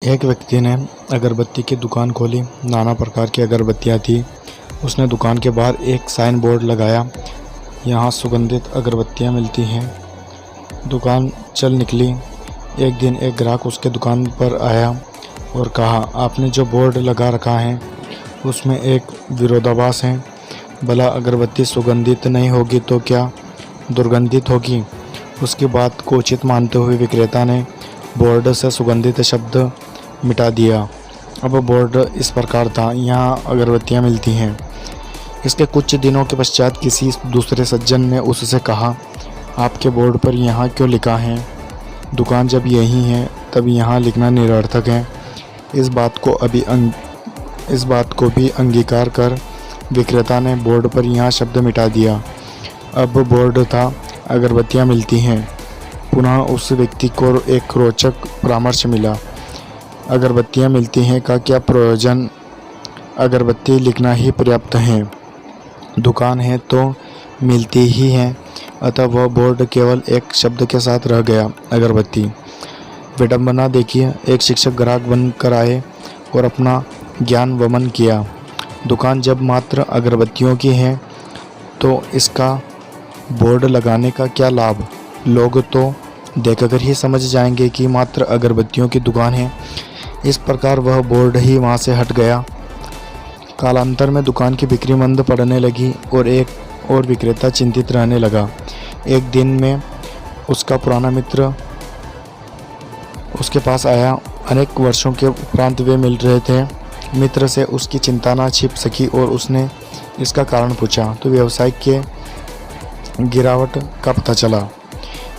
एक व्यक्ति ने अगरबत्ती की दुकान खोली। नाना प्रकार की अगरबत्तियाँ थी। उसने दुकान के बाहर एक साइन बोर्ड लगाया, यहाँ सुगंधित अगरबत्तियाँ मिलती हैं। दुकान चल निकली। एक दिन एक ग्राहक उसके दुकान पर आया और कहा, आपने जो बोर्ड लगा रखा है उसमें एक विरोधाभास है। भला अगरबत्ती सुगंधित नहीं होगी तो क्या दुर्गंधित होगी? उसकी बात को उचित मानते हुए विक्रेता ने बोर्ड से सुगंधित शब्द मिटा दिया। अब बोर्ड इस प्रकार था, यहाँ अगरबत्तियाँ मिलती हैं। इसके कुछ दिनों के पश्चात किसी दूसरे सज्जन ने उससे कहा, आपके बोर्ड पर यहाँ क्यों लिखा है? दुकान जब यही है तब यहाँ लिखना निरर्थक है। इस बात को भी अंगीकार कर विक्रेता ने बोर्ड पर यहाँ शब्द मिटा दिया। अब बोर्ड था, अगरबत्तियाँ मिलती हैं। पुनः उस व्यक्ति को एक रोचक परामर्श मिला। अगरबत्तियाँ मिलती हैं का क्या प्रयोजन? अगरबत्ती लिखना ही पर्याप्त है। दुकान है तो मिलती ही हैं। अतः वह बोर्ड केवल एक शब्द के साथ रह गया, अगरबत्ती। विडंबना देखिए, एक शिक्षक ग्राहक बनकर आए और अपना ज्ञान वमन किया। दुकान जब मात्र अगरबत्तियों की है तो इसका बोर्ड लगाने का क्या लाभ? लोग तो देखकर ही समझ जाएंगे कि मात्र अगरबत्तियों की दुकान है। इस प्रकार वह बोर्ड ही वहाँ से हट गया। कालांतर में दुकान की बिक्री मंद पड़ने लगी और एक और विक्रेता चिंतित रहने लगा। एक दिन में उसका पुराना मित्र उसके पास आया। अनेक वर्षों के उपरांत वे मिल रहे थे। मित्र से उसकी चिंता न छिप सकी और उसने इसका कारण पूछा तो व्यवसाय के गिरावट का पता चला।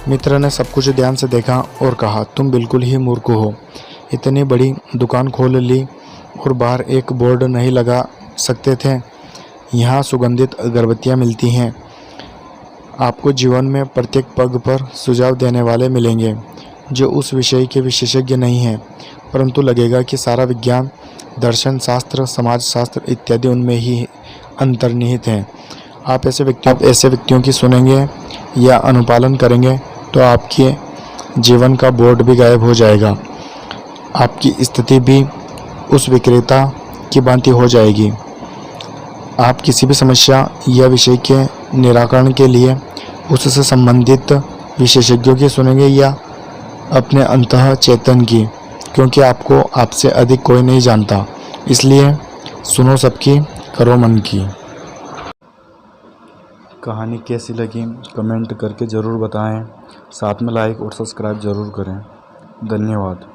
मित्र ने सब कुछ ध्यान से देखा और कहा, तुम बिल्कुल ही मूर्ख हो। इतनी बड़ी दुकान खोल ली और बाहर एक बोर्ड नहीं लगा सकते थे? यहाँ सुगंधित अगरबत्तियाँ मिलती हैं। आपको जीवन में प्रत्येक पग पर सुझाव देने वाले मिलेंगे जो उस विषय के विशेषज्ञ नहीं हैं, परंतु लगेगा कि सारा विज्ञान, दर्शन शास्त्र, समाज शास्त्र इत्यादि उनमें ही अंतर्निहित हैं। आप ऐसे व्यक्तियों की सुनेंगे या अनुपालन करेंगे तो आपके जीवन का बोर्ड भी गायब हो जाएगा। आपकी स्थिति भी उस विक्रेता की भांति हो जाएगी। आप किसी भी समस्या या विषय के निराकरण के लिए उससे संबंधित विशेषज्ञों की सुनेंगे या अपने अंतः चेतन की, क्योंकि आपको आपसे अधिक कोई नहीं जानता। इसलिए सुनो सबकी, करो मन की। कहानी कैसी लगी कमेंट करके ज़रूर बताएं। साथ में लाइक और सब्सक्राइब ज़रूर करें। धन्यवाद।